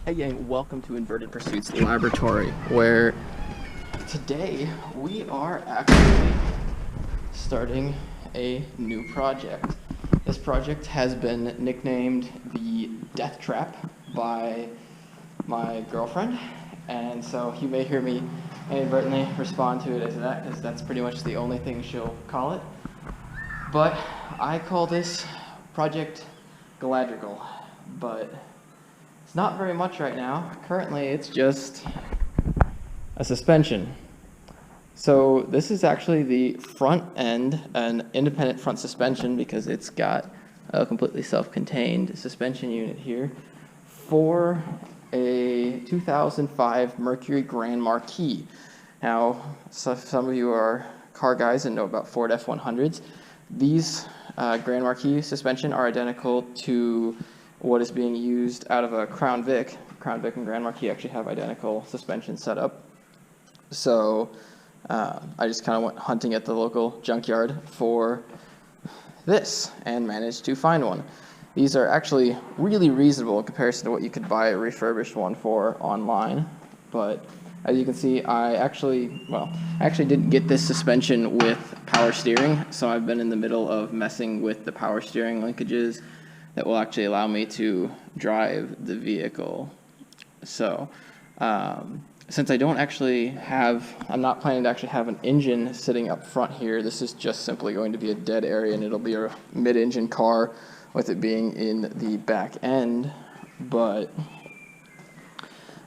Hey gang, welcome to Inverted Pursuits Laboratory, where today we are actually starting a new project. This project has been nicknamed the Death Trap by my girlfriend, and so you may hear me inadvertently respond to it as that, because that's pretty much the only thing she'll call it. But I call this Project Galadrigal, but it's not very much right now. Currently, it's just a suspension. So this is actually the front end, an independent front suspension, because it's got a completely self-contained suspension unit here for a 2005 Mercury Grand Marquis. Now, some of you are car guys and know about Ford F-100s. These Grand Marquis suspension are identical to what is being used out of a Crown Vic. Crown Vic and Grand Marquis actually have identical suspension setup. So I just kind of went hunting at the local junkyard for this and managed to find one. These are actually really reasonable in comparison to what you could buy a refurbished one for online. But as you can see, I actually didn't get this suspension with power steering, so I've been in the middle of messing with the power steering linkages that will actually allow me to drive the vehicle. So since I don't actually I'm not planning to actually have an engine sitting up front here. This is just simply going to be a dead area, and it'll be a mid-engine car with it being in the back end. But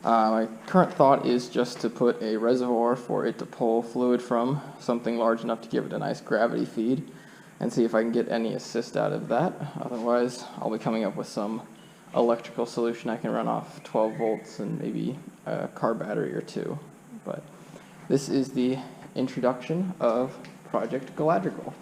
my current thought is just to put a reservoir for it to pull fluid from, something large enough to give it a nice gravity feed, and see if I can get any assist out of that. Otherwise, I'll be coming up with some electrical solution I can run off 12 volts and maybe a car battery or two. But this is the introduction of Project Galadrigal.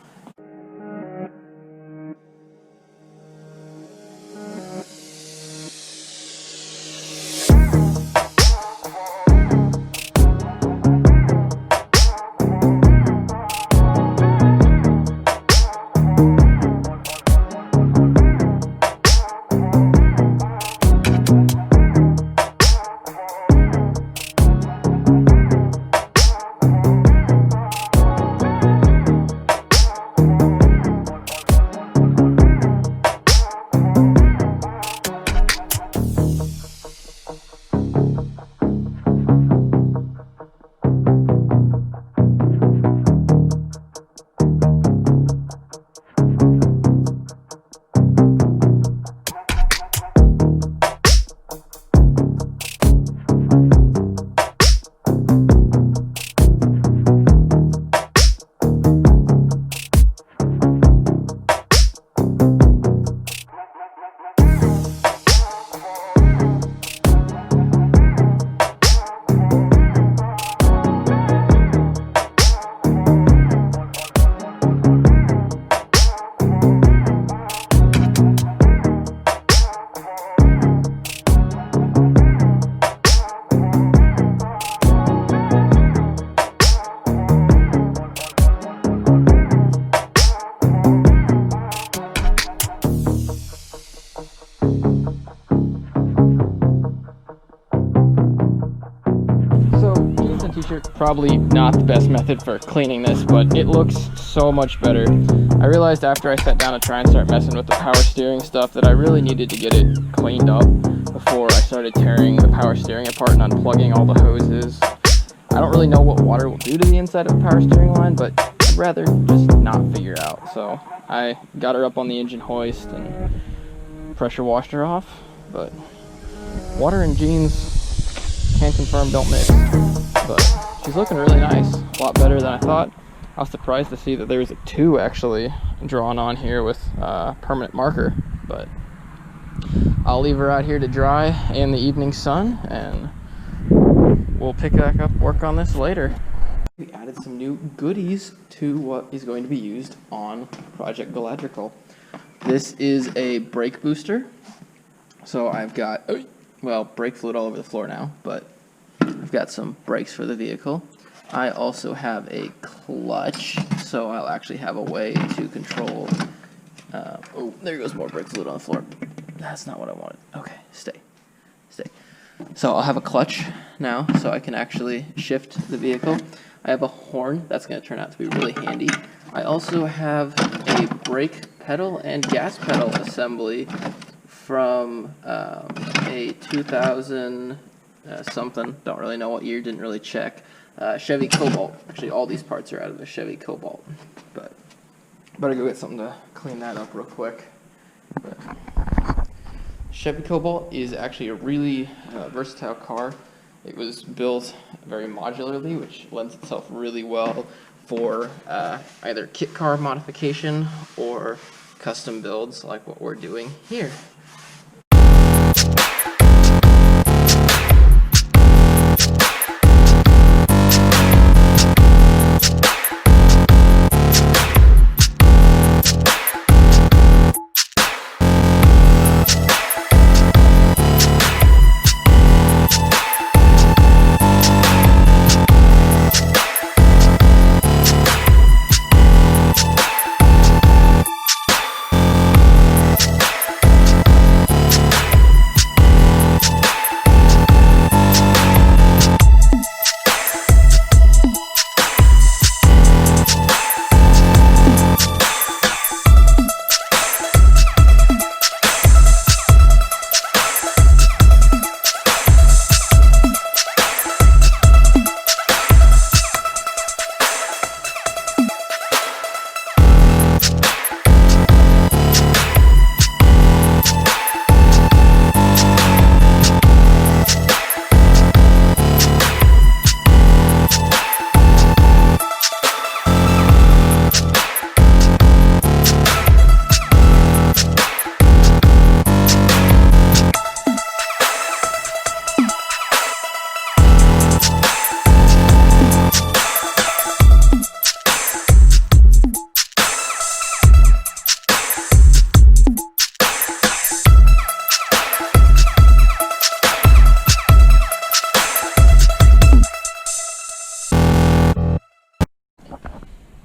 T-shirt, probably not the best method for cleaning this, but it looks so much better. I realized after I sat down to try and start messing with the power steering stuff that I really needed to get it cleaned up before I started tearing the power steering apart and unplugging all the hoses. I don't really know what water will do to the inside of a power steering line, but I'd rather just not figure out. So I got her up on the engine hoist and pressure washed her off, but water and jeans, can confirm, don't mix. But she's looking really nice, a lot better than I thought. I was surprised to see that there was a 2 actually drawn on here with permanent marker, but I'll leave her out here to dry in the evening sun, and we'll pick back up work on this later. We added some new goodies to what is going to be used on Project Galadrigal. This is a brake booster. So I've got, well, brake fluid all over the floor now, but I've got some brakes for the vehicle. I also have a clutch, so I'll actually have a way to control. Oh, there goes more brake fluid on the floor. That's not what I wanted. Okay, stay. So I'll have a clutch now, so I can actually shift the vehicle. I have a horn, that's going to turn out to be really handy. I also have a brake pedal and gas pedal assembly from a 2000 something, don't really know what year, didn't really check, Chevy Cobalt. Actually, all these parts are out of a Chevy Cobalt, but better go get something to clean that up real quick. But Chevy Cobalt is actually a really versatile car. It was built very modularly, which lends itself really well for either kit car modification or custom builds like what we're doing here.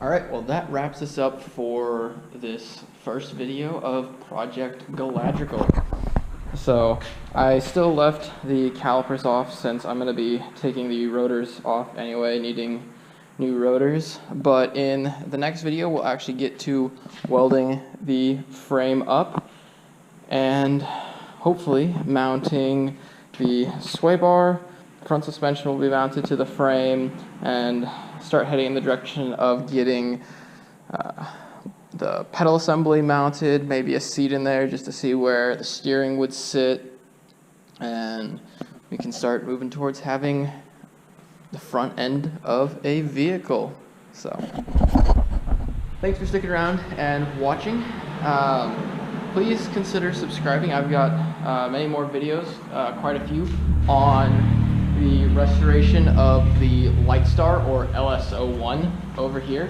Alright, well that wraps us up for this first video of Project Galadrigal. So I still left the calipers off since I'm going to be taking the rotors off anyway, needing new rotors. But in the next video we'll actually get to welding the frame up and hopefully mounting the sway bar. Front suspension will be mounted to the frame and start heading in the direction of getting the pedal assembly mounted, maybe a seat in there just to see where the steering would sit, and we can start moving towards having the front end of a vehicle. So thanks for sticking around and watching. Please consider subscribing. I've got many more videos, quite a few, on the restoration of the Lightstar or LS01 over here.